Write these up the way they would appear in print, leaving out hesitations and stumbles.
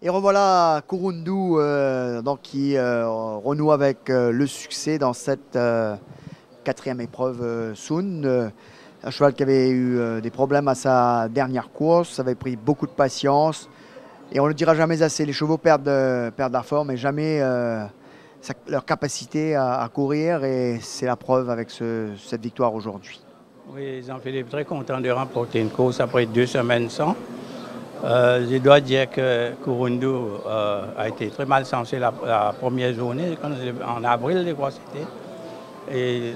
Et revoilà Kurundu donc qui renoue avec le succès dans cette quatrième épreuve Sun. Un cheval qui avait eu des problèmes à sa dernière course, avait pris beaucoup de patience. Et on ne le dira jamais assez, les chevaux perdent la forme et jamais leur capacité à courir. Et c'est la preuve avec cette victoire aujourd'hui. Oui, Jean-Philippe, très content de remporter une course après 2 semaines sans. Je dois dire que Kurundu a été très mal censé la première journée, en avril, je crois que c'était. Et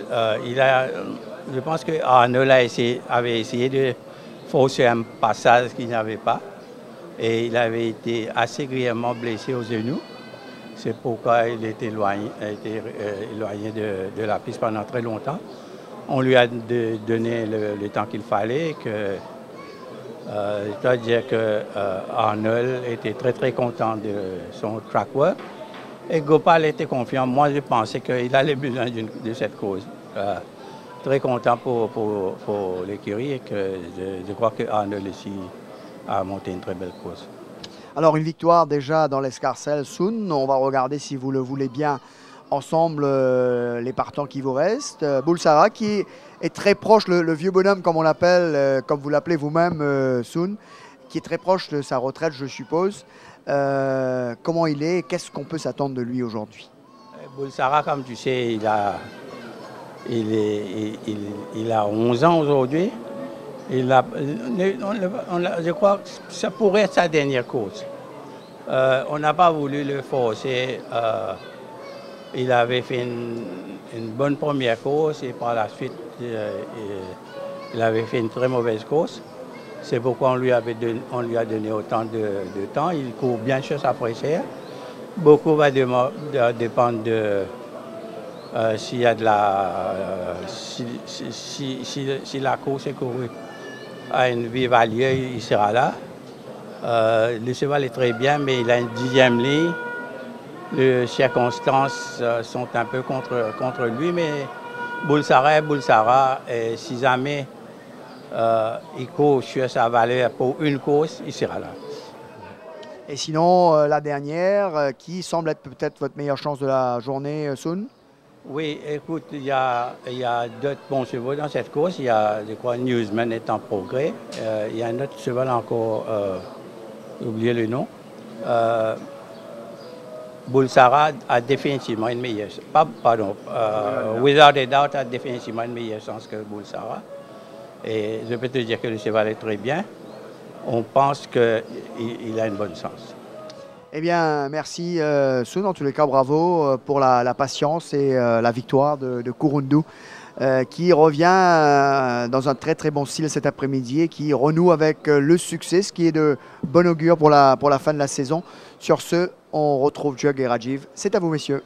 je pense que Arnold avait essayé de forcer un passage qu'il n'avait pas. Et il avait été assez grièvement blessé au genou. C'est pourquoi il était éloigné de la piste pendant très longtemps. On lui a donné le temps qu'il fallait. Je dois dire que Arnold était très content de son track work et Gopal était confiant. Moi, je pensais qu'il allait besoin de cette cause. Très content pour l'écurie et que je crois que Arnold ici a monté une très belle course. Alors une victoire déjà dans l'escarcelle Sun. On va regarder si vous le voulez bien ensemble les partants qui vous restent. Bulsara qui est très proche, le vieux bonhomme comme on l'appelle, comme vous l'appelez vous-même Sun, qui est très proche de sa retraite je suppose. Comment il est? Qu'est-ce qu'on peut s'attendre de lui aujourd'hui? Bulsara, comme tu sais, il a 11 ans aujourd'hui. Je crois que ça pourrait être sa dernière course. On n'a pas voulu le forcer. Il avait fait une bonne première course et par la suite, il avait fait une très mauvaise course. C'est pourquoi on lui a donné autant de temps. Il court bien sur sa fraîcheur. Beaucoup va dépendre de s'il y a de si la course est courue à une vive allure, il sera là. Le cheval est très bien, mais il a une 10e ligne. Les circonstances sont un peu contre lui, mais Bulsara, et si jamais il court sur sa valeur pour une course, il sera là. Et sinon, la dernière, qui semble être peut-être votre meilleure chance de la journée, Sun? Oui, écoute, il y a d'autres bons chevaux dans cette course. Il y a, je crois, Newsman est en progrès. Il y a un autre cheval encore, j'ai oublié le nom. Bulsara a définitivement une meilleure chance. Without a Doubt a définitivement une meilleure chance que Bulsara. Et je peux te dire que le cheval est très bien. On pense qu'il a une bonne chance. Eh bien, merci Sun. En tous les cas, bravo pour la patience et la victoire de Kurundu qui revient dans un très bon style cet après-midi et qui renoue avec le succès, ce qui est de bon augure pour la fin de la saison. Sur ce, on retrouve Jug et Rajiv. C'est à vous, messieurs.